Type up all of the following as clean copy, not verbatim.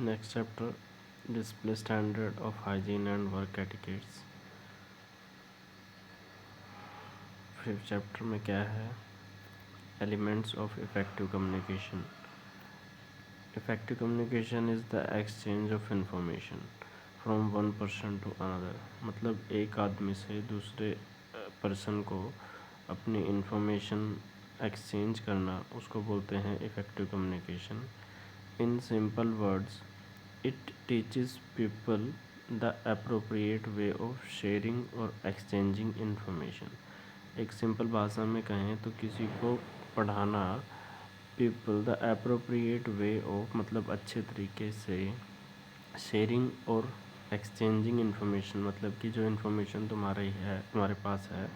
Next chapter display standard of hygiene and work etiquettes. Fifth chapter में क्या है? Elements of effective communication. Effective communication is the exchange of information from one person to another. मतलब एक आदमी से दूसरे person को अपनी इंफॉर्मेशन एक्सचेंज करना, उसको बोलते हैं effective communication. In simple words, it teaches people the appropriate way of sharing और एक्सचेंजिंग इंफॉर्मेशन। एक सिंपल भाषा में कहें तो किसी को पढ़ाना people the appropriate way of, मतलब अच्छे तरीके से शेयरिंग और एक्सचेंजिंग इंफॉर्मेशन, मतलब कि जो इन्फॉर्मेशन तुम्हारे पास है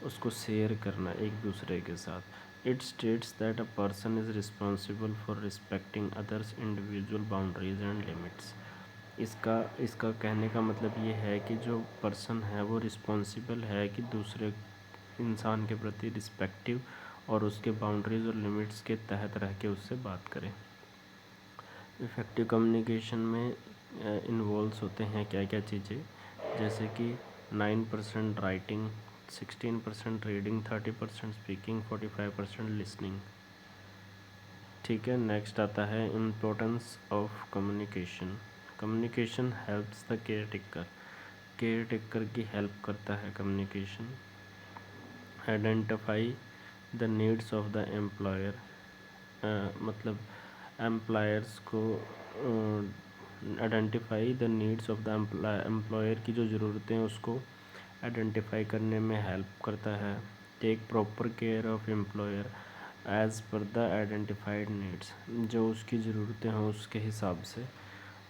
उसको शेयर करना एक दूसरे के साथ। It states that a person is responsible for respecting others individual boundaries and limits. इसका कहने का मतलब ये है कि जो पर्सन है वो रिस्पॉन्सिबल है कि दूसरे इंसान के प्रति रिस्पेक्टिव और उसके बाउंड्रीज और लिमिट्स के तहत रह के उससे बात करें। इफ़ेक्टिव कम्युनिकेशन में इन्वॉल्व्स होते हैं क्या क्या चीज़ें, जैसे कि 9% राइटिंग, 16% रीडिंग, 30% स्पीकिंग, 45% लिसनिंग। ठीक है, नेक्स्ट आता है importance of communication. Communication helps the care taker की हेल्प करता है communication. Identify the needs of the employer, मतलब एम्प्लॉयर्स को identify the needs of the employer की जो ज़रूरतें हैं उसको आइडेंटिफाई करने में हेल्प करता है। Take proper care of employer as per the identified needs, जो उसकी ज़रूरतें हों उसके हिसाब से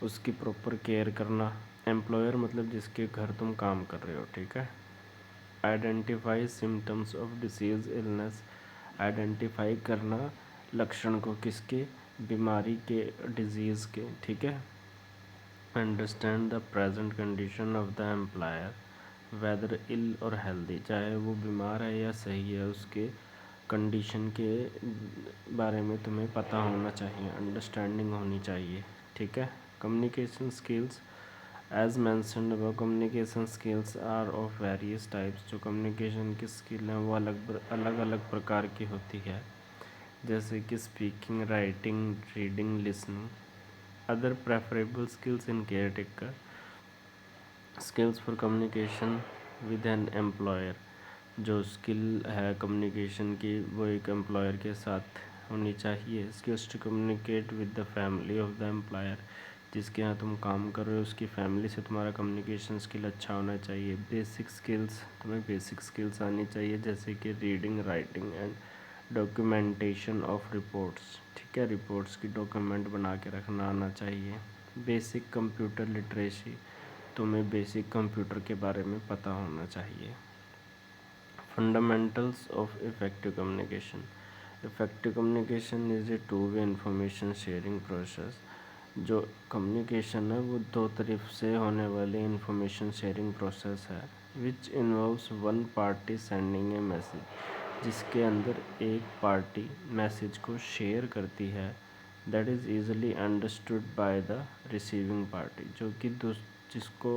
उसकी प्रॉपर केयर करना। एम्प्लॉयर मतलब जिसके घर तुम काम कर रहे हो, ठीक है। Identify symptoms of disease illness, identify करना लक्षण को, किसके? बीमारी के, डिजीज़ के, ठीक है। Understand the present condition of the employer whether ill और हेल्दी, चाहे वो बीमार है या सही है उसके कंडीशन के बारे में तुम्हें पता होना चाहिए, अंडरस्टैंडिंग होनी चाहिए, ठीक है। कम्युनिकेशन स्किल्स एज मैंशनड अब, communication skills are of various types. जो कम्युनिकेशन की स्किल हैं वो अलग अलग प्रकार की होती है, जैसे कि speaking, writing, reading, listening. Other preferable skills in caretaker, skills for communication with an employer. जो स्किल है कम्युनिकेशन की वो एक एम्प्लॉयर के साथ होनी चाहिए। Skills to communicate with the family of the employer, जिसके यहाँ तुम काम कर रहे हो उसकी फैमिली से तुम्हारा कम्युनिकेशन स्किल अच्छा होना चाहिए। बेसिक स्किल्स, तुम्हें बेसिक स्किल्स आनी चाहिए, जैसे कि reading, writing and documentation of reports, ठीक है। रिपोर्ट्स की डॉक्यूमेंट बना के रखना आना चाहिए। बेसिक कंप्यूटर लिटरेसी, तुम्हें बेसिक कंप्यूटर के बारे में पता होना चाहिए। Fundamentals of effective communication. Effective communication is a two way information sharing process. जो कम्युनिकेशन है वो दो तरफ से होने वाली इंफॉर्मेशन शेयरिंग प्रोसेस है, which involves one party sending A message, जिसके अंदर एक पार्टी मैसेज को शेयर करती है, that is easily understood by the receiving party, जो कि जिसको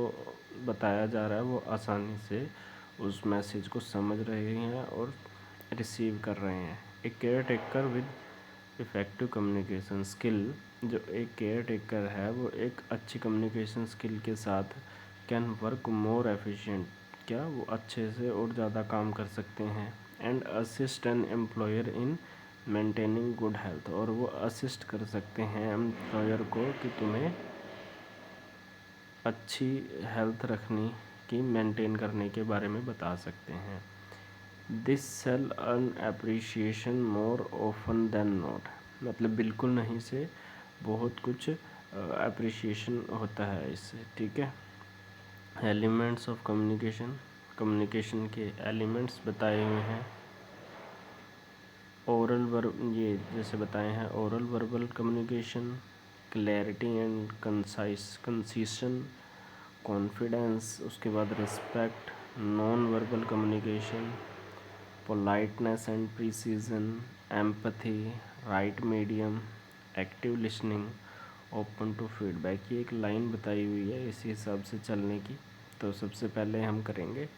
बताया जा रहा है वो आसानी से उस मैसेज को समझ रहे हैं और रिसीव कर रहे हैं। A caretaker with effective communication skill, जो एक केयर टेकर है वो एक अच्छी कम्युनिकेशन स्किल के साथ कैन वर्क मोर एफिशिएंट, क्या वो अच्छे से और ज़्यादा काम कर सकते हैं। And assist an employer in maintaining good health, और वो असिस्ट कर सकते हैं एम्प्लॉयर को कि तुम्हें अच्छी हेल्थ रखने की, मेंटेन करने के बारे में बता सकते हैं। This sell earn appreciation more often than not, मतलब बिल्कुल नहीं से बहुत कुछ अप्रिशिएशन होता है इससे, ठीक है। एलिमेंट्स ऑफ कम्युनिकेशन, कम्युनिकेशन के एलिमेंट्स बताए हुए हैं। ओरल वर्ब, ये जैसे बताए हैं, oral verbal communication, clarity and concision, confidence, उसके बाद respect, non verbal communication, politeness and precision, empathy, right medium, active listening, open to feedback, ये एक लाइन बताई हुई है इसी हिसाब से चलने की। तो सबसे पहले हम करेंगे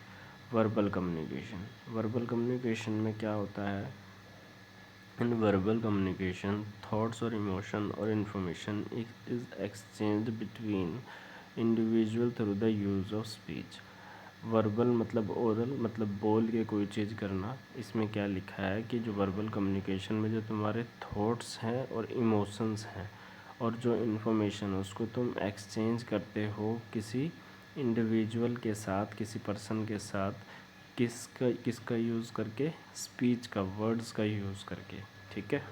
वर्बल कम्युनिकेशन। वर्बल कम्युनिकेशन में क्या होता है, इन वर्बल कम्युनिकेशन थॉट्स और इमोशन और information is exchange between individual through the use of speech. Verbal मतलब ओरल, मतलब बोल के कोई चीज़ करना। इसमें क्या लिखा है कि जो वर्बल कम्युनिकेशन में जो तुम्हारे थॉट्स हैं और इमोशंस हैं और जो इन्फॉर्मेशन है उसको तुम एक्सचेंज करते हो किसी इंडिविजुअल के साथ, किसी पर्सन के साथ, किसका यूज़ करके, स्पीच का, वर्ड्स का यूज़ करके, ठीक है।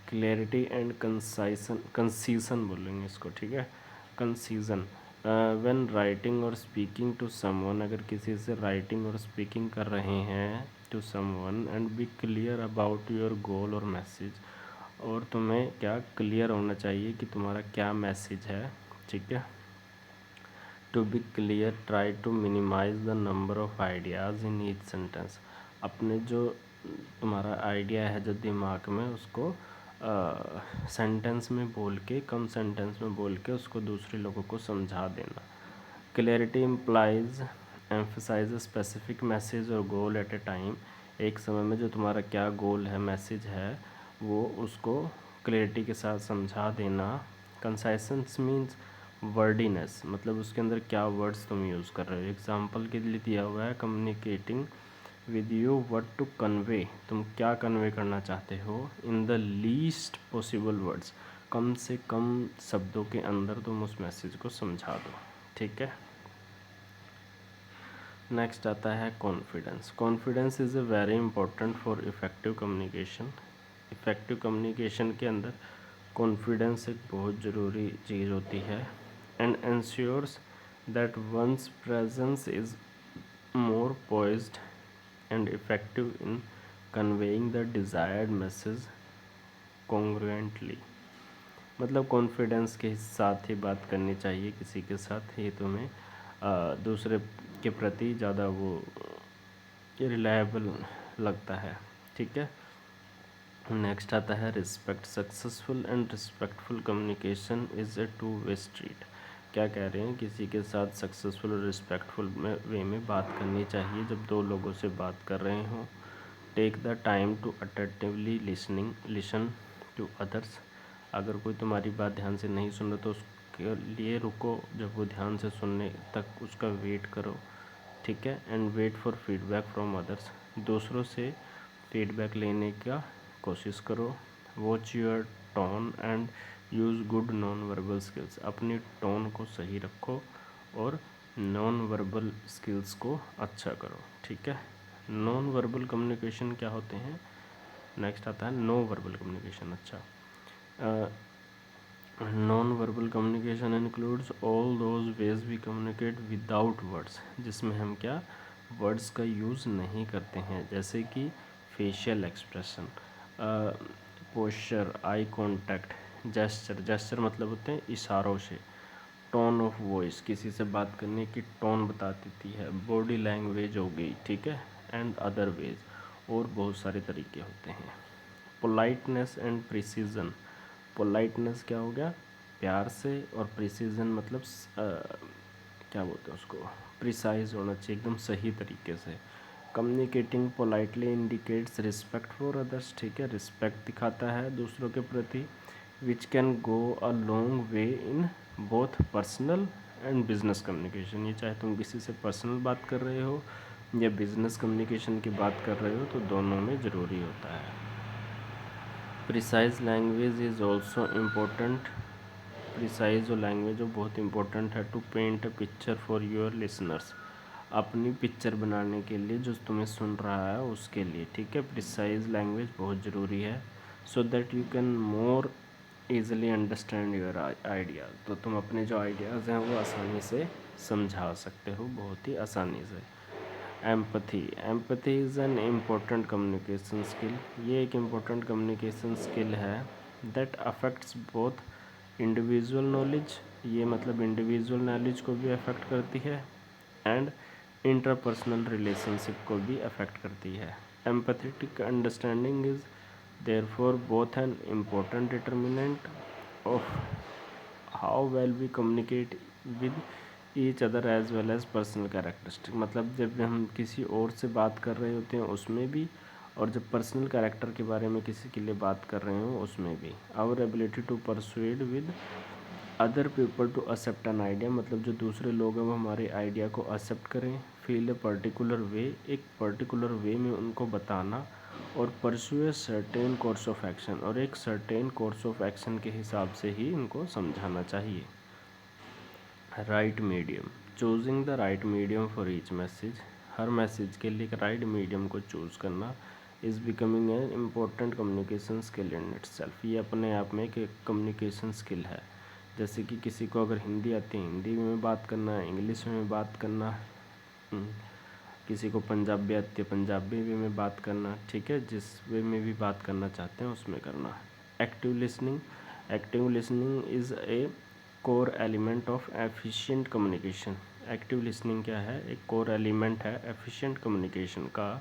क्लैरिटी एंड कंसीजन बोलेंगे इसको, ठीक है। कंसीजन, व्हेन राइटिंग और स्पीकिंग टू समवन, अगर किसी से राइटिंग और स्पीकिंग कर रहे हैं to someone, and be clear about your goal और मैसेज, और तुम्हें क्या क्लियर होना चाहिए कि तुम्हारा क्या मैसेज है, ठीक है। To be clear, try to minimise the number of ideas in each sentence. अपने जो तुम्हारा आइडिया है जो दिमाग में, उसको सेंटेंस में बोल के, कम सेंटेंस में बोल के उसको दूसरे लोगों को समझा देना। Clarity implies emphasise specific message और गोल एट ए टाइम। एक समय में जो तुम्हारा क्या गोल है, मैसेज है, वो उसको क्लैरिटी के साथ समझा देना। कंसाइसेंस मीन्स वर्डीनेस, मतलब उसके अंदर क्या वर्ड्स तुम यूज़ कर रहे हो। एग्जाम्पल के लिए दिया हुआ है communicating with you what to convey, तुम क्या कन्वे करना चाहते हो in the least possible words, कम से कम शब्दों के अंदर तुम उस मैसेज को समझा दो, ठीक है। नेक्स्ट आता है confidence. Confidence is a very important for effective communication. Effective communication के अंदर कॉन्फिडेंस एक बहुत ज़रूरी चीज़ होती है। And ensures that one's presence is more poised and effective in conveying the desired message congruently। मतलब कॉन्फिडेंस के साथ ही बात करनी चाहिए किसी के साथ, ये तुम्हें दूसरे के प्रति ज़्यादा वो रिलायबल लगता है, ठीक है। नेक्स्ट आता है respect. Successful and respectful communication is a two way street. क्या कह रहे हैं, किसी के साथ सक्सेसफुल और रिस्पेक्टफुल वे में बात करनी चाहिए जब दो लोगों से बात कर रहे हों। Take the time to attentively listen to others. अगर कोई तुम्हारी बात ध्यान से नहीं सुन रहा तो उसके लिए रुको, जब वो ध्यान से सुनने तक उसका वेट करो, ठीक है। And wait for feedback from others, दूसरों से फीडबैक लेने का कोशिश करो। Watch your tone and use good non verbal skills. अपनी टोन को सही रखो और नॉन वर्बल स्किल्स को अच्छा करो, ठीक है। नॉन वर्बल कम्युनिकेशन क्या होते हैं, नेक्स्ट आता है नो वर्बल कम्युनिकेशन। अच्छा, non verbal communication includes all those ways we communicate without words, जिसमें हम क्या वर्ड्स का यूज़ नहीं करते हैं, जैसे कि facial expression, posture, eye contact, gesture. Gesture मतलब होते हैं इशारों से। टोन ऑफ वॉइस, किसी से बात करने की टोन बता देती है। बॉडी लैंग्वेज हो गई, ठीक है। एंड अदर वेज, और बहुत सारे तरीके होते हैं। Politeness and precision. पोलाइटनेस क्या हो गया, प्यार से, और प्रिसीजन मतलब क्या बोलते हैं उसको, प्रिसाइज होना चाहिए, एकदम सही तरीके से। Communicating politely indicates respect for others, ठीक है, रिस्पेक्ट दिखाता है दूसरों के प्रति। Which can go a long way in both personal and business communication. ये चाहे तुम किसी से पर्सनल बात कर रहे हो या बिजनेस कम्युनिकेशन की बात कर रहे हो, तो दोनों में ज़रूरी होता है। Precise language is also important. Precise जो लैंग्वेज वो बहुत इंपॉर्टेंट है to paint a picture for your listeners, अपनी पिक्चर बनाने के लिए जो तुम्हें सुन रहा है उसके लिए, ठीक है। प्रिसाइज लैंग्वेज बहुत ज़रूरी है, so that you can more easily understand your idea, तो तुम अपने जो आइडियाज़ हैं वो आसानी से समझा सकते हो, बहुत ही आसानी से। Empathy. Empathy is an important communication skill. ये एक इम्पोर्टेंट कम्युनिकेशन स्किल है that affects both individual knowledge, ये मतलब इंडिविजुअल नॉलेज को भी अफेक्ट करती है, एंड इंटरपर्सनल रिलेशनशिप को भी अफेक्ट करती है। Empathetic understanding is therefore both an important determinant of how well we communicate with each other as well as personal characteristic. मतलब जब हम किसी और से बात कर रहे होते हैं उसमें भी, और जब पर्सनल कैरेक्टर के बारे में किसी के लिए बात कर रहे हो उसमें भी। Our ability to persuade with other people to accept an idea, मतलब जो दूसरे लोग हैं वो हमारे आइडिया को एक्सेप्ट करें। फील ए पर्टिकुलर वे, एक पर्टिकुलर वे में उनको बताना। और pursue a certain course of action, और एक सर्टेन कोर्स ऑफ एक्शन के हिसाब से ही उनको समझाना चाहिए। Right medium, choosing the right medium for each message, her message के लिए एक राइट मीडियम को चूज़ करना is becoming an important communication skill in itself. ये अपने आप में एक कम्युनिकेशन स्किल है। जैसे कि किसी को अगर हिंदी आती है हिंदी में बात करना, इंग्लिश में बात करना, किसी को पंजाबी आती है पंजाबी में बात करना, ठीक है, जिस वे में भी बात करना चाहते हैं उसमें करना। Active listening, active listening is a core element of efficient communication. Active listening क्या है? एक कोर एलिमेंट है एफिशिएंट कम्युनिकेशन का।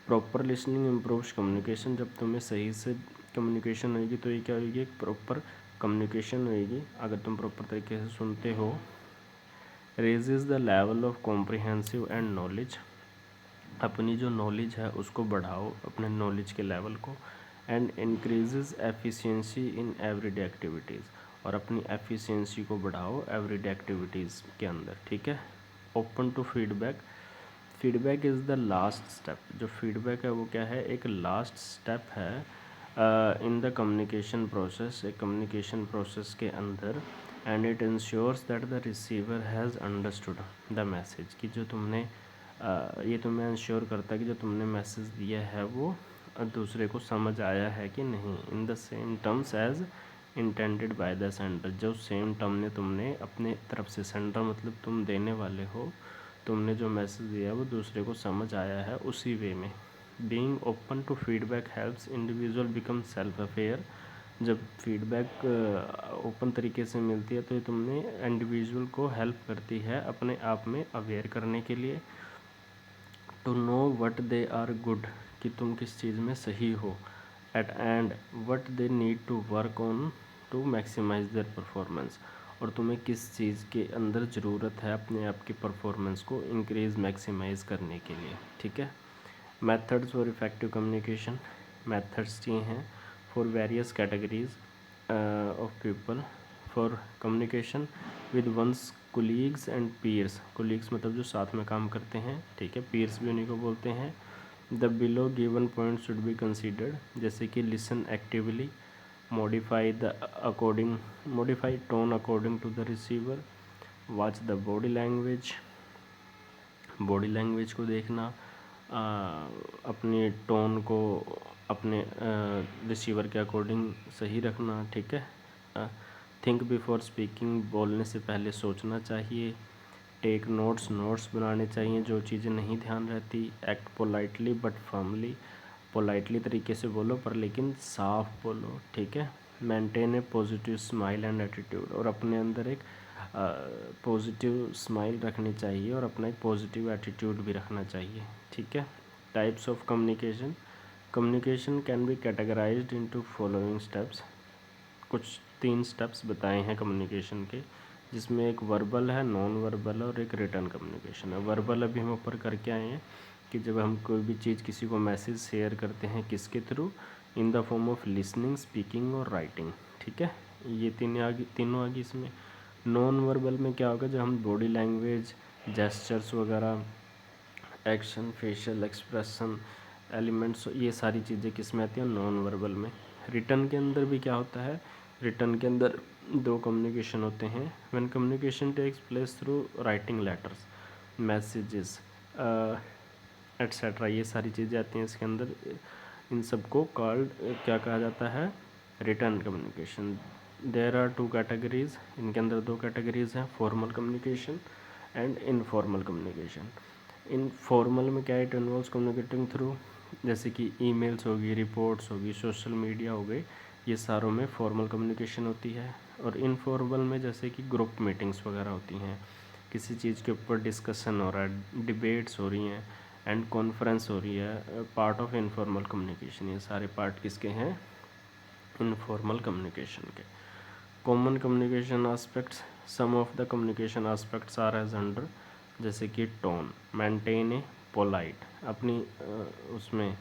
प्रॉपर लिसनिंग इम्प्रूव्स कम्युनिकेशन, जब तुम्हें सही से कम्युनिकेशन होगी तो ये क्या होगी? एक प्रॉपर कम्युनिकेशन होगी अगर तुम प्रॉपर तरीके से सुनते हो। Raises the level of comprehensive and knowledge, अपनी जो नॉलेज है उसको बढ़ाओ, अपने नॉलेज के लेवल को। And increases efficiency in everyday activities, और अपनी एफिशिएंसी को बढ़ाओ एवरीडे एक्टिविटीज़ के अंदर, ठीक है। Open to feedback, feedback is the last step. जो फीडबैक है वो क्या है? एक लास्ट स्टेप है इन द कम्युनिकेशन प्रोसेस, एक कम्युनिकेशन प्रोसेस के अंदर। And it ensures that the receiver has understood the message, कि जो तुमने ये तुम्हें इंश्योर करता है कि जो तुमने मैसेज दिया है वो दूसरे को समझ आया है कि नहीं। In the same terms as intended by the sender, जो सेम टर्म ने तुमने अपने तरफ से, सेंडर मतलब तुम देने वाले हो, तुमने जो मैसेज दिया वो दूसरे को समझ आया है उसी वे में। Being open to feedback helps individual become self aware, जब फीडबैक ओपन तरीके से मिलती है तो ये तुमने इंडिविजुअल को हेल्प करती है अपने आप में अवेयर करने के लिए। To know what they are good, कि तुम किस चीज़ में सही हो। At and what they need to work on to maximise their performance, और तुम्हें किस चीज़ के अंदर ज़रूरत है अपने आप की परफॉर्मेंस को इंक्रीज मैक्सिमाइज करने के लिए, ठीक है। Methods for effective communication, methods ये हैं for various categories of people for communication with one's colleagues and peers. Colleagues मतलब जो साथ में काम करते हैं, ठीक है, पीयर्स भी उन्हीं को बोलते हैं। The below given point should be considered, जैसे कि listen actively, modify tone according to the receiver, watch the body language, body language को देखना, अपनी टोन को अपने रिसीवर के अकॉर्डिंग सही रखना, ठीक है। थिंक बिफोर स्पीकिंग, बोलने से पहले सोचना चाहिए। टेक नोट्स, नोट्स बनाने चाहिए जो चीज़ें नहीं ध्यान रहती। Act politely but firmly, politely तरीके से बोलो पर लेकिन साफ बोलो, ठीक है। Maintain A positive smile and attitude, और अपने अंदर एक पॉजिटिव स्माइल रखनी चाहिए और अपना एक पॉजिटिव एटीट्यूड भी रखना चाहिए, ठीक है। Types of communication, communication can be categorised into following steps, कुछ 3 स्टेप्स बताए हैं कम्युनिकेशन के, जिसमें एक वर्बल है, नॉन वर्बल है और एक रिटर्न कम्युनिकेशन है। वर्बल अभी हम ऊपर करके आए हैं कि जब हम कोई भी चीज़ किसी को मैसेज शेयर करते हैं किसके through, in the form of listening, speaking और राइटिंग, ठीक है। ये तीनों आ गई इसमें। नॉन वर्बल में क्या होगा? जब हम बॉडी लैंग्वेज, जेस्चर्स वगैरह, एक्शन, फेशियल एक्सप्रेशन, एलिमेंट्स, ये सारी चीज़ें किस में आती हैं? नॉन वर्बल में। रिटर्न के अंदर भी क्या होता है? रिटर्न के अंदर 2 कम्युनिकेशन होते हैं। When communication takes place through writing letters, messages etcetera, ये सारी चीज़ें आती हैं इसके अंदर। इन सबको कॉल्ड क्या कहा जाता है? Written communication. There are 2 categories, इनके अंदर 2 कैटेगरीज हैं, formal communication and informal communication. Informal में क्या है? इट इन्वॉल्व्स कम्युनिकेटिंग थ्रू, जैसे कि ईमेल्स होगी, रिपोर्ट्स होगी, सोशल मीडिया हो गई, ये सारों में फॉर्मल कम्युनिकेशन होती है। और इनफॉर्मल में जैसे कि ग्रुप मीटिंग्स वगैरह होती हैं, किसी चीज़ के ऊपर डिस्कशन हो रहा है, डिबेट्स हो रही हैं एंड कॉन्फ्रेंस हो रही है, पार्ट ऑफ इनफॉर्मल कम्युनिकेशन। ये सारे पार्ट किसके हैं? इनफॉर्मल कम्युनिकेशन के। Common communication aspects, some of the communication aspects are as under, जैसे कि टोन, मेंटेन ए पोलाइट, अपनी उसमें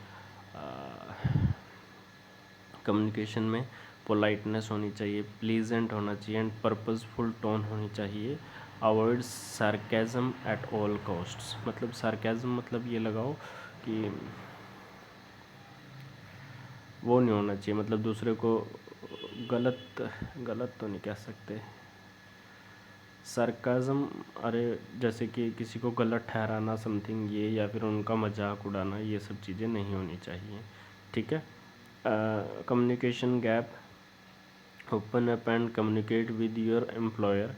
कम्युनिकेशन में पोलाइटनेस होनी चाहिए, प्लीजेंट होना चाहिए एंड पर्पसफुल टोन होनी चाहिए, अवॉइड सार्केज़म एट ऑल कॉस्ट्स, मतलब सार्केज़म मतलब ये लगाओ कि वो नहीं होना चाहिए, मतलब दूसरे को गलत गलत तो नहीं कह सकते, सरकाज़म, अरे जैसे कि किसी को गलत ठहराना समथिंग ये, या फिर उनका मजाक उड़ाना, ये सब चीज़ें नहीं होनी चाहिए, ठीक है। Communication gap, open up and communicate with your employer,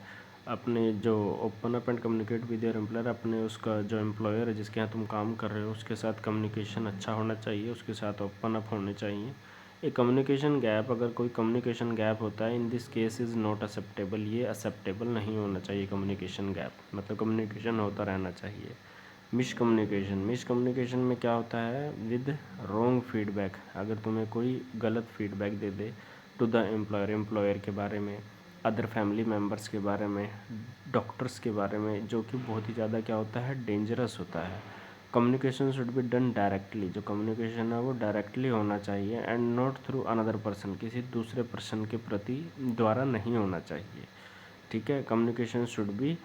अपने जो open up and communicate with your employer, अपने उसका जो एम्प्लॉयर है जिसके यहाँ तुम काम कर रहे हो उसके साथ कम्युनिकेशन अच्छा होना चाहिए, उसके साथ ओपन अप होने चाहिए। ए कम्युनिकेशन गैप, अगर कोई कम्युनिकेशन गैप होता है, in this case is not acceptable, ये एक्सेप्टेबल नहीं होना चाहिए कम्युनिकेशन गैप, मतलब कम्युनिकेशन होता रहना चाहिए। मिस कम्युनिकेशन में क्या होता है, विद रॉन्ग फीडबैक, अगर तुम्हें कोई गलत फीडबैक दे दे टू द एम्प्लॉयर के बारे में, अदर फैमिली मेम्बर्स के बारे में, डॉक्टर्स के बारे में, जो कि बहुत ही ज़्यादा क्या होता है, डेंजरस होता है। Communication should be done directly, जो कम्युनिकेशन है वो डायरेक्टली होना चाहिए, and not through another person, किसी दूसरे पर्सन के प्रति द्वारा नहीं होना चाहिए, ठीक है। कम्युनिकेशन शुड बी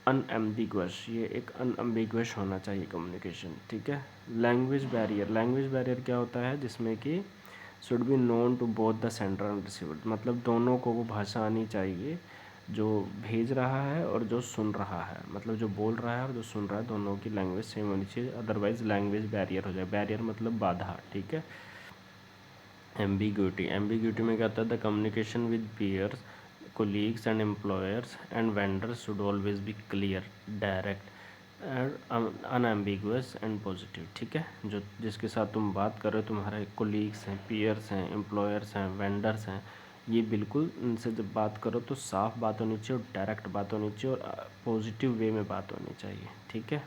अनएम्बिगुअस, ये एक अनएम्बिगुअस होना चाहिए कम्युनिकेशन, ठीक है। लैंग्वेज बैरियर क्या होता है, जिसमें कि should be known to both the sender and receiver, मतलब दोनों को वो भाषा आनी चाहिए, जो भेज रहा है और जो सुन रहा है, मतलब जो बोल रहा है और जो सुन रहा है, दोनों की लैंग्वेज सेम होनी चाहिए, अदरवाइज लैंग्वेज बैरियर हो जाए। बैरियर मतलब बाधा, ठीक है। एम्बिग्यूटी में क्या होता है, the communication with peers, colleagues and employers and vendors should always be clear, direct, unambiguous and positive, ठीक है। जो जिसके साथ तुम बात कर रहे हो, तुम्हारे कोलीग्स हैं, पीयर्स हैं, एम्प्लॉयर्स हैं, वेंडर्स हैं, ये बिल्कुल इनसे जब बात करो तो साफ बात होनी चाहिए और डायरेक्ट बात होनी चाहिए और पॉजिटिव वे में बात होनी चाहिए, ठीक है।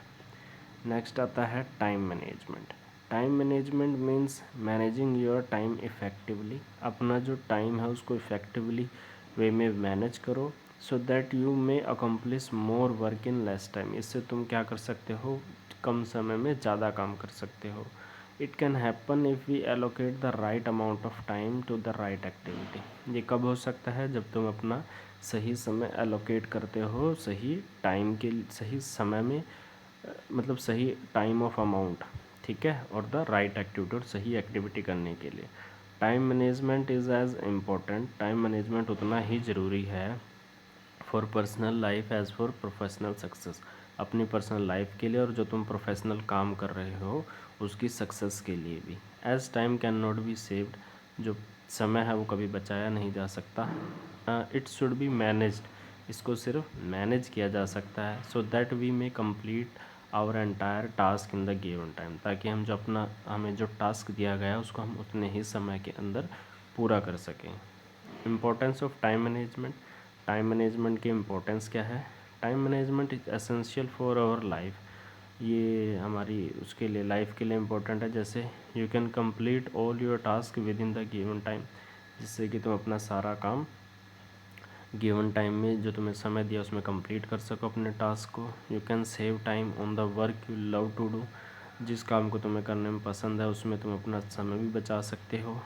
नेक्स्ट आता है time management. Time management means managing your time effectively, अपना जो टाइम है उसको इफ़ेक्टिवली वे में मैनेज करो, so that you may accomplish more work in less time, इससे तुम क्या कर सकते हो, कम समय में ज़्यादा काम कर सकते हो। It can happen if we allocate the right amount of time to the right activity, ये कब हो सकता है, जब तुम अपना सही समय एलोकेट करते हो, सही टाइम के सही समय में, मतलब सही टाइम ऑफ अमाउंट, ठीक है, और द राइट एक्टिविटी, और सही एक्टिविटी करने के लिए। Time management is as important, time management उतना ही ज़रूरी है for personal life as for professional success, अपनी पर्सनल लाइफ के लिए और जो तुम प्रोफेशनल काम कर रहे हो उसकी सक्सेस के लिए भी। As time can not be saved, जो समय है वो कभी बचाया नहीं जा सकता। इट शुड बी मैनेज्ड, इसको सिर्फ मैनेज किया जा सकता है, so that we may complete our entire task in the given time, ताकि हम जो अपना हमें जो टास्क दिया गया है उसको हम उतने ही समय के अंदर पूरा कर सकें। Importance of time management, time management की इम्पोर्टेंस क्या है, time management is essential for our life, ये हमारी उसके लिए लाइफ के लिए इम्पोर्टेंट है। जैसे you can complete all your task with in the given time, जिससे कि तुम अपना सारा काम गिवन टाइम में जो तुम्हें समय दिया उसमें कंप्लीट कर सको अपने टास्क को। You can save time on the work you love to do, जिस काम को तुम्हें करने में पसंद है उसमें तुम अपना समय भी बचा सकते हो।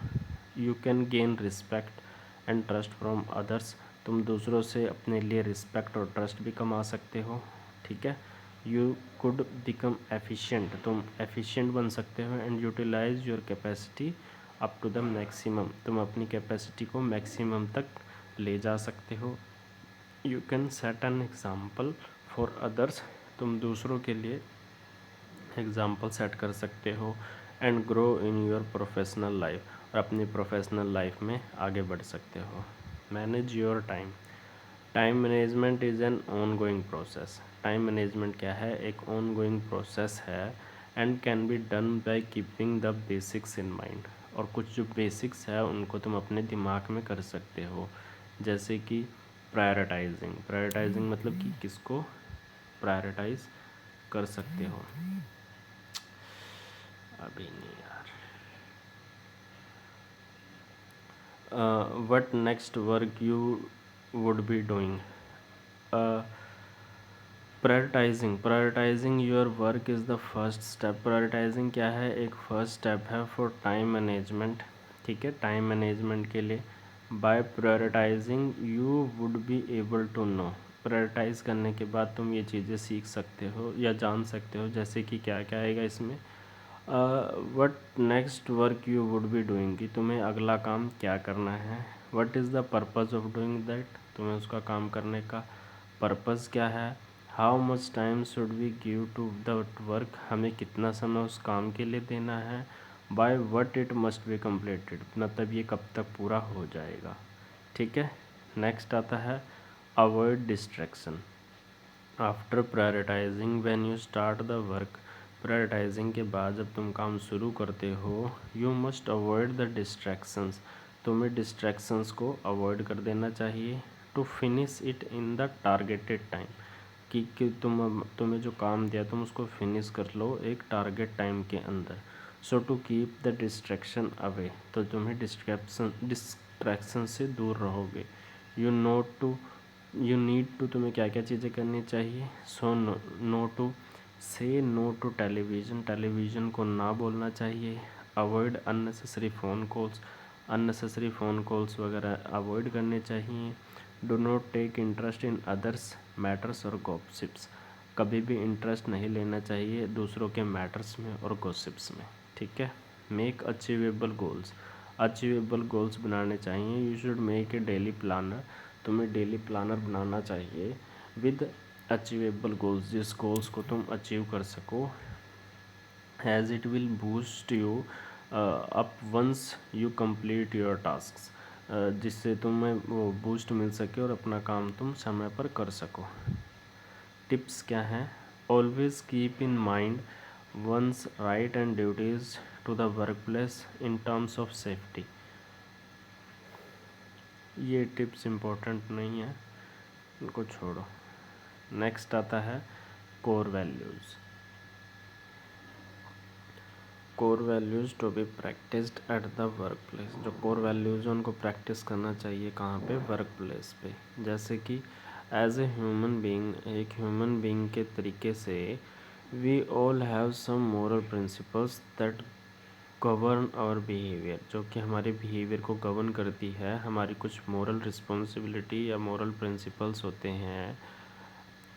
You can gain respect and trust from others, तुम दूसरों से अपने लिए रिस्पेक्ट और ट्रस्ट भी कमा सकते हो, ठीक है। यू कुड बिकम एफिशिएंट, तुम एफिशिएंट बन सकते हो, and utilise your capacity up to the maximum, तुम अपनी कैपेसिटी को मैक्सिमम तक ले जा सकते हो। You can set an example for others, तुम दूसरों के लिए एग्ज़ाम्पल सेट कर सकते हो, and grow in your professional life, और अपनी प्रोफेशनल लाइफ में आगे बढ़ सकते हो। Manage your time, time management is an on going process, time management क्या है, एक ऑन गोइंग प्रोसेस है, and can be done by keeping the basics in mind, और कुछ जो बेसिक्स है उनको तुम अपने दिमाग में कर सकते हो, जैसे कि प्रायोरिटाइजिंग मतलब कि किसको प्रायोरिटाइज कर सकते हो। अभी नहीं यार, what next work you would be doing. Prioritising your work is the first step. Prioritising क्या है? एक फर्स्ट स्टेप है फॉर टाइम मैनेजमेंट. ठीक है, टाइम मैनेजमेंट के लिए. By prioritising you would be able to know. Prioritise करने के बाद तुम ये चीज़ें सीख सकते हो या जान सकते हो, जैसे कि क्या क्या आएगा इसमें. What next work you would be doing, कि तुम्हें अगला काम क्या करना है. What is the purpose of doing that, तुम्हें उसका काम करने का पर्पज़ क्या है. How much time should we give to the work, हमें कितना समय उस काम के लिए देना है. By what it must be completed, मतलब ये कब तक पूरा हो जाएगा. ठीक है. नेक्स्ट आता है avoid distraction. After prioritising when you start the work, prioritising के बाद जब तुम काम शुरू करते हो, you must avoid the distractions, तुम्हें डिस्ट्रैक्शंस को अवॉइड कर देना चाहिए. To finish it in the targeted time, कि तुम्हें जो काम दिया तुम उसको फिनिश कर लो एक टारगेट टाइम के अंदर. So to keep the distraction away, तो तुम्हें डिस्ट्रैक्शन से दूर रहोगे. यू नीड टू, तुम्हें क्या क्या चीज़ें करनी चाहिए. So know to say no to television, television को ना बोलना चाहिए. अवॉइड अननेसेसरी फ़ोन कॉल्स वगैरह अवॉइड करने चाहिए. Do not take interest in others matters और गॉसिप्स, कभी भी इंटरेस्ट नहीं लेना चाहिए दूसरों के मैटर्स में और गॉसिप्स में. ठीक है. मेक अचीवेबल गोल्स बनाने चाहिए. You should make a daily planner, तुम्हें डेली प्लानर बनाना चाहिए विद अचीवेबल गोल्स, जिस गोल्स को तुम अचीव कर सको. As it will boost you up once you complete your tasks, जिससे तुम्हें वो बूस्ट मिल सके और अपना काम तुम समय पर कर सको. टिप्स क्या हैं. Always keep in mind one's right and duties to the work place in terms of safety. ये टिप्स इम्पोर्टेंट नहीं है, इनको छोड़ो. नेक्स्ट आता है core values. Core values to be practised at the work place, जो कोर वैल्यूज़ हैं उनको प्रैक्टिस करना चाहिए कहाँ पे, वर्क प्लेस पे. जैसे कि एज ए ह्यूमन बीइंग, एक ह्यूमन बीइंग के तरीके से we all have some moral principles that govern our behaviour, जो कि हमारे बिहेवियर को गवर्न करती है. हमारी कुछ मोरल रिस्पॉन्सिबिलिटी या मोरल प्रिंसिपल्स होते हैं.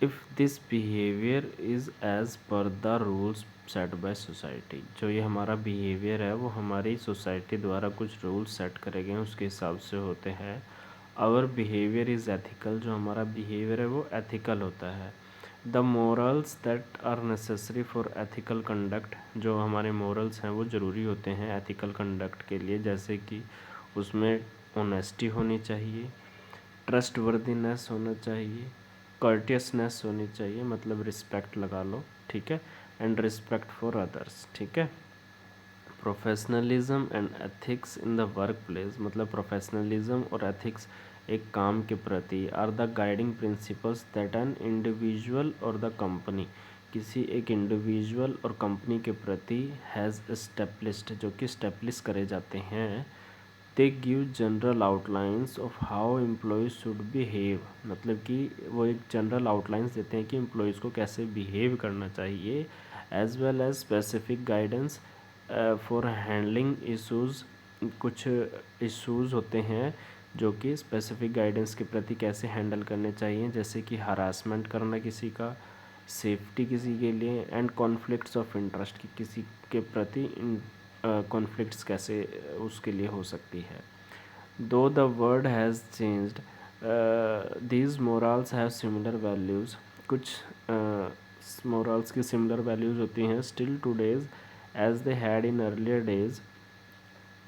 If this behaviour is as per the rules set by society, जो ये हमारा बिहेवियर है वो हमारी सोसाइटी द्वारा कुछ रूल्स सेट करे गए हैं उसके हिसाब से होते हैं. आवर बिहेवियर इज़ एथिकल, जो हमारा बिहेवियर है वो एथिकल होता है. The morals that are necessary for ethical conduct, जो हमारे मोरल्स हैं वो ज़रूरी होते हैं एथिकल कंडक्ट के लिए. जैसे कि उसमें ऑनेस्टी होनी चाहिए, ट्रस्ट वर्दीनेस होना चाहिए, कर्टियसनेस होनी चाहिए, मतलब रिस्पेक्ट लगा लो. ठीक है. And respect for others. ठीक है. Professionalism and ethics in the work place, मतलब प्रोफेशनलिज्म और एथिक्स एक काम के प्रति are the guiding principles that an individual or the company, किसी एक इंडिविजुअल और कंपनी के प्रति हैज़ एस्टेब्लिश्ड, जो कि एस्टेब्लिश करे जाते हैं. They give general outlines of how employees should behave, मतलब कि वो एक जनरल आउटलाइंस देते हैं कि एम्प्लॉयज़ को कैसे बिहेव करना चाहिए. As well as specific guidance for handling issues, कुछ इशूज़ होते हैं जो कि स्पेसिफिक गाइडेंस के प्रति कैसे हैंडल करने चाहिए, जैसे कि हरासमेंट करना किसी का, सेफ्टी किसी के लिए, एंड कॉन्फ्लिक्ट्स ऑफ इंटरेस्ट, की किसी के प्रति कॉन्फ्लिक्ट्स कैसे उसके लिए हो सकती है. Though the world has changed these morals have similar values, कुछ मोरल्स की सिमिलर वैल्यूज़ होती हैं still today's as they had in earlier days,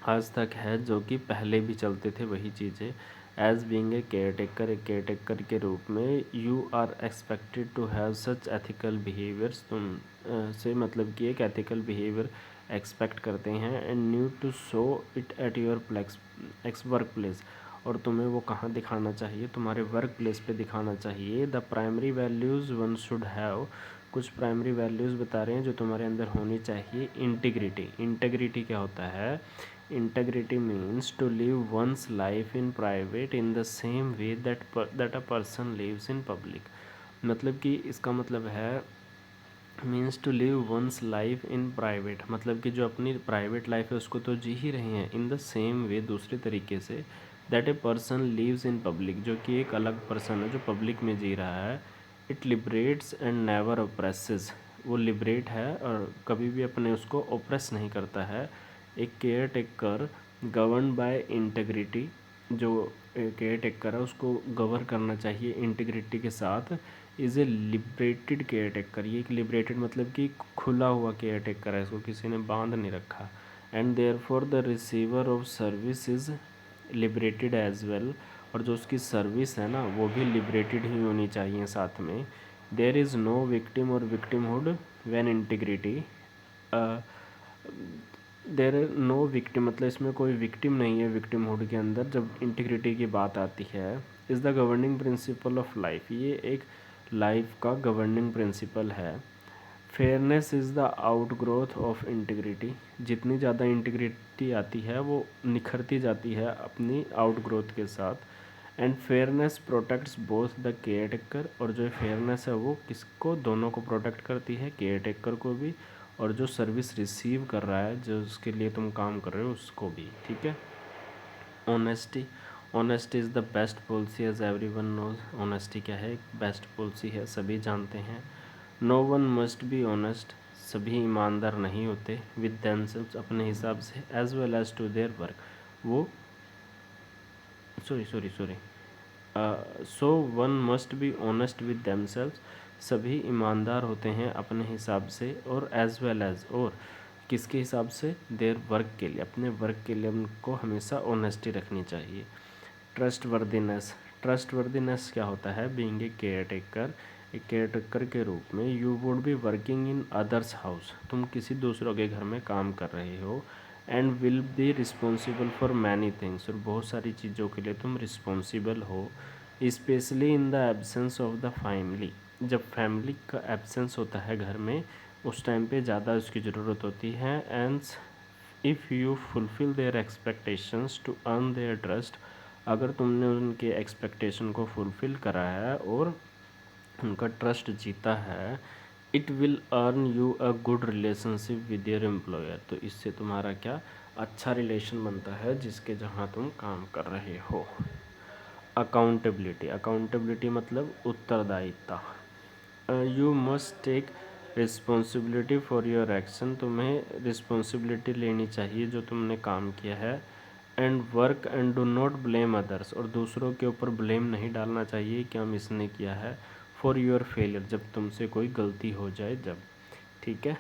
आज तक है जो कि पहले भी चलते थे वही चीज़ें. एज बीइंग ए केयर के रूप में you are expected to have such ethical behaviours, तुम से मतलब कि एक एथिकल बिहेवियर एक्सपेक्ट करते हैं. And need to show it at your work place, और तुम्हें वो कहाँ दिखाना चाहिए, तुम्हारे वर्क प्लेस पे दिखाना चाहिए. The primary values one should have, कुछ प्राइमरी वैल्यूज़ बता रहे हैं जो तुम्हारे अंदर होनी चाहिए. इंटीग्रिटी क्या होता है. Integrity means to live one's life in private in the same way that a person lives in public. मतलब कि इसका मतलब है means to live one's life in private, मतलब कि जो अपनी प्राइवेट लाइफ है उसको तो जी ही रहे हैं, इन द सेम वे दूसरे तरीके से, that a person lives in public, जो कि एक अलग पर्सन है जो पब्लिक में जी रहा है। इट लिबरेट्स एंड नेवर ओप्रेसेस, वो लिबरेट है और कभी भी अपने उसको ओप्रेस नहीं करता है। एक care taker govern by integrity, जो केयर टेकर है उसको गवर्न करना चाहिए इंटीग्रिटी के साथ, is a liberated care taker. ये एक लिबरेटेड मतलब कि खुला हुआ केयर टेकर है, इसको किसी ने बांध नहीं रखा। And therefore the receiver of service is liberated as well, और जो उसकी सर्विस है ना वो भी लिबरेटेड ही होनी चाहिए साथ में। There is no victim or victimhood when integrity, there no victim मतलब इसमें कोई विक्टिम नहीं है विक्टिमहुड के अंदर जब इंटीग्रिटी की बात आती है। Is the governing principle of life, ये एक लाइफ का गवर्निंग प्रिंसिपल है। Fairness is the outgrowth of integrity, जितनी ज़्यादा इंटीग्रिटी आती है वो निखरती जाती है अपनी आउटग्रोथ के साथ। And fairness protects both the care taker, और जो फेयरनेस है वो किसको, दोनों को प्रोटेक्ट करती है, केयर टेकर को भी और जो सर्विस रिसीव कर रहा है, जो उसके लिए तुम काम कर रहे हो उसको भी। ठीक है। Honesty, honesty is the best policy as everyone knows. Honesty क्या है, एक बेस्ट पॉलिसी है, सभी जानते हैं। No one must be honest, सभी ईमानदार नहीं होते। विद देमसेल्व्स, अपने हिसाब से, as well as to their work, वो sorry so one must be honest with themselves, सभी ईमानदार होते हैं अपने हिसाब से, और एज वेल एज, और किसके हिसाब से, देयर वर्क के लिए, अपने वर्क के लिए उनको हमेशा ऑनेस्टी रखनी चाहिए। ट्रस्ट वर्दीनेस, ट्रस्ट वर्दीनेस क्या होता है, बीइंग ए केयर टेकर, एक केयर टेकर के रूप में you would be working in others house, तुम किसी दूसरों के घर में काम कर रहे हो। And will be responsible for many things, और बहुत सारी चीज़ों के लिए तुम रिस्पॉन्सिबल हो। Specially in the absence of the family, जब फैमिली का एब्सेंस होता है घर में उस टाइम पे ज़्यादा उसकी ज़रूरत होती है। And if you fulfil their expectations to earn their trust, अगर तुमने उनके एक्सपेक्टेशन को फुलफिल करा है और उनका ट्रस्ट जीता है, it will earn you a good relationship with your employer, तो इससे तुम्हारा क्या अच्छा रिलेशन बनता है जिसके जहाँ तुम काम कर रहे हो। अकाउंटेबिलिटी, अकाउंटेबिलिटी मतलब उत्तरदायित्व। You must take responsibility for your action, तुम्हें रिस्पॉन्सिबिलिटी लेनी चाहिए जो तुमने काम किया है। And work and do not blame others, और दूसरों के ऊपर ब्लेम नहीं डालना चाहिए कि हम इसने किया है। फॉर योर फेलियर, जब तुमसे कोई गलती हो जाए जब, ठीक है,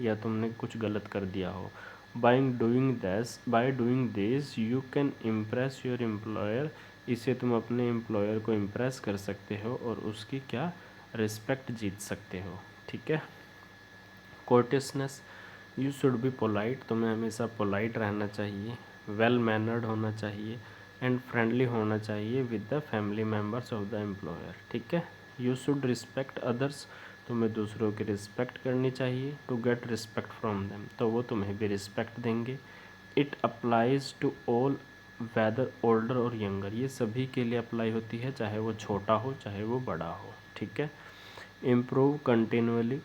या तुमने कुछ गलत कर दिया हो। By doing this you can impress your employer, इससे तुम अपने एम्प्लॉयर को इम्प्रेस कर सकते हो और उसकी क्या रिस्पेक्ट जीत सकते हो। ठीक है। कोर्टेसनेस, यू शुड बी पोलाइट, तुम्हें हमेशा पोलाइट रहना चाहिए, वेल मैनर्ड होना चाहिए, एंड फ्रेंडली होना चाहिए with the family members of the employer. ठीक है। यू शुड रिस्पेक्ट अदर्स, तुम्हें दूसरों की रिस्पेक्ट करनी चाहिए, to get respect from them, तो वो तुम्हें भी रिस्पेक्ट देंगे। It applies to all whether older or younger, ये सभी के लिए अप्लाई होती है, चाहे वो छोटा हो चाहे वो बड़ा हो। ठीक है। Improve continuously,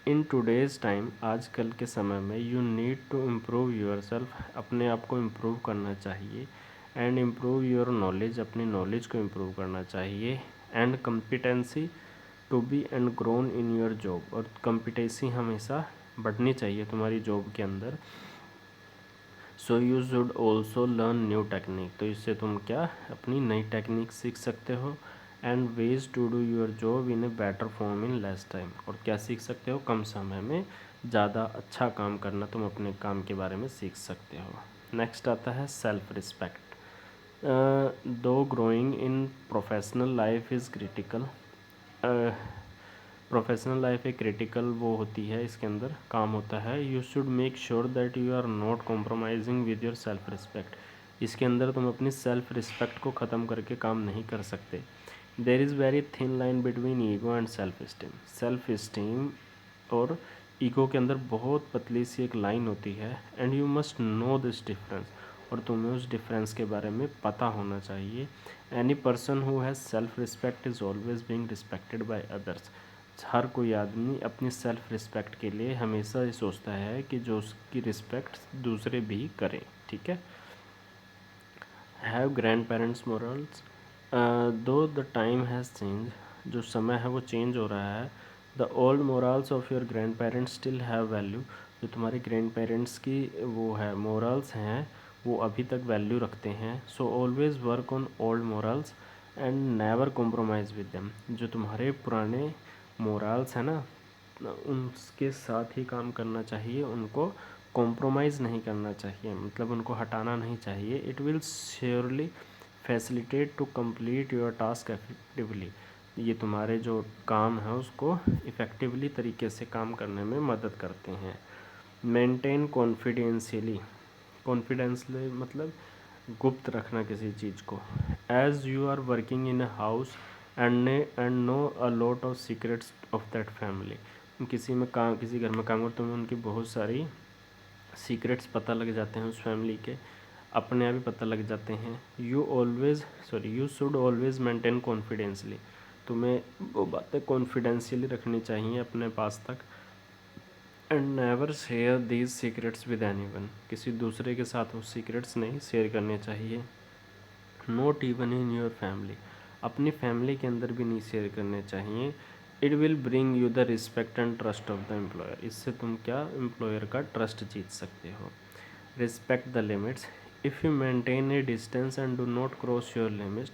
in today's time, आजकल के समय में, you need to improve yourself, अपने आप को इम्प्रूव करना चाहिए। एंड इम्प्रूव योर नॉलेज, अपनी नॉलेज को इम्प्रूव करना चाहिए। And competency to be and grown in your job, और कम्पिटेंसी हमेशा बढ़नी चाहिए तुम्हारी जॉब के अंदर। So you should also learn new technique, तो इससे तुम क्या अपनी नई टेक्निक सीख सकते हो। And ways to do your job in a better form in less time, और क्या सीख सकते हो, कम समय में ज़्यादा अच्छा काम करना, तुम अपने काम के बारे में सीख सकते हो। नेक्स्ट आता है self respect. Though growing in professional life is critical, professional life एक क्रिटिकल वो होती है, इसके अंदर काम होता है। You should make sure that you are not compromising with your self respect, इसके अंदर तुम अपनी सेल्फ रिस्पेक्ट को ख़त्म करके काम नहीं कर सकते। There is very thin line between ego and self esteem, self esteem और ईगो के अंदर बहुत पतली सी एक लाइन होती है, and you must know this difference, और तुम्हें उस डिफरेंस के बारे में पता होना चाहिए। Any person who has self respect is always being respected by others. हर कोई आदमी अपनी सेल्फ रिस्पेक्ट के लिए हमेशा ये सोचता है कि जो उसकी रिस्पेक्ट दूसरे भी करें, ठीक है। हैव ग्रैंड पेरेंट्स मोरल्स, दो द टाइम हैज़ चेंज, जो समय है वो चेंज हो रहा है। The old morals of your grand parents still have value, जो तुम्हारे ग्रैंड पेरेंट्स की वो है मोरल्स हैं वो अभी तक वैल्यू रखते हैं। So always work on old morals and never compromise with them, जो तुम्हारे पुराने मोरल्स हैं ना उनके साथ ही काम करना चाहिए, उनको कॉम्प्रोमाइज़ नहीं करना चाहिए, मतलब उनको हटाना नहीं चाहिए। It will surely facilitate to complete your task effectively, ये तुम्हारे जो काम है उसको इफ़ेक्टिवली तरीके से काम करने में मदद करते हैं। मेंटेन कॉन्फिडेंशियली, कॉन्फिडेंसली मतलब गुप्त रखना किसी चीज़ को। As you are working in a house and know a lot of secrets of that family, किसी घर में काम करते तुम्हें उनकी बहुत सारी सीक्रेट्स पता लग जाते हैं, उस फैमिली के अपने आप ही पता लग जाते हैं। You should always maintain confidently, तुम्हें वो बातें कॉन्फिडेंशियली रखनी चाहिए अपने पास तक। And never share these secrets with anyone, किसी दूसरे के साथ वो सीक्रेट्स नहीं शेयर करने चाहिए। Not even in your family, अपनी फैमिली के अंदर भी नहीं शेयर करने चाहिए। It will bring you the respect and trust of the employer, इससे तुम क्या एम्प्लॉयर का ट्रस्ट जीत सकते हो। Respect the limits, if you maintain A distance and do not cross your limit,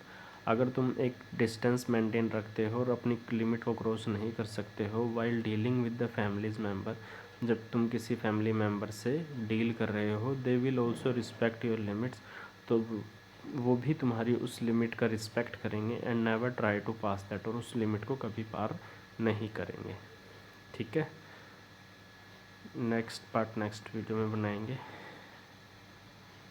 अगर तुम एक डिस्टेंस मेंटेन रखते हो और अपनी लिमिट को क्रॉस नहीं कर सकते हो while dealing with the families member, जब तुम किसी फैमिली मेम्बर से डील कर रहे हो, they will also respect your limits, तो वो भी तुम्हारी उस लिमिट का रिस्पेक्ट करेंगे। And never try to pass that, और उस लिमिट को कभी पार नहीं करेंगे, ठीक है। नेक्स्ट पार्ट नेक्स्ट वीडियो में बनाएंगे।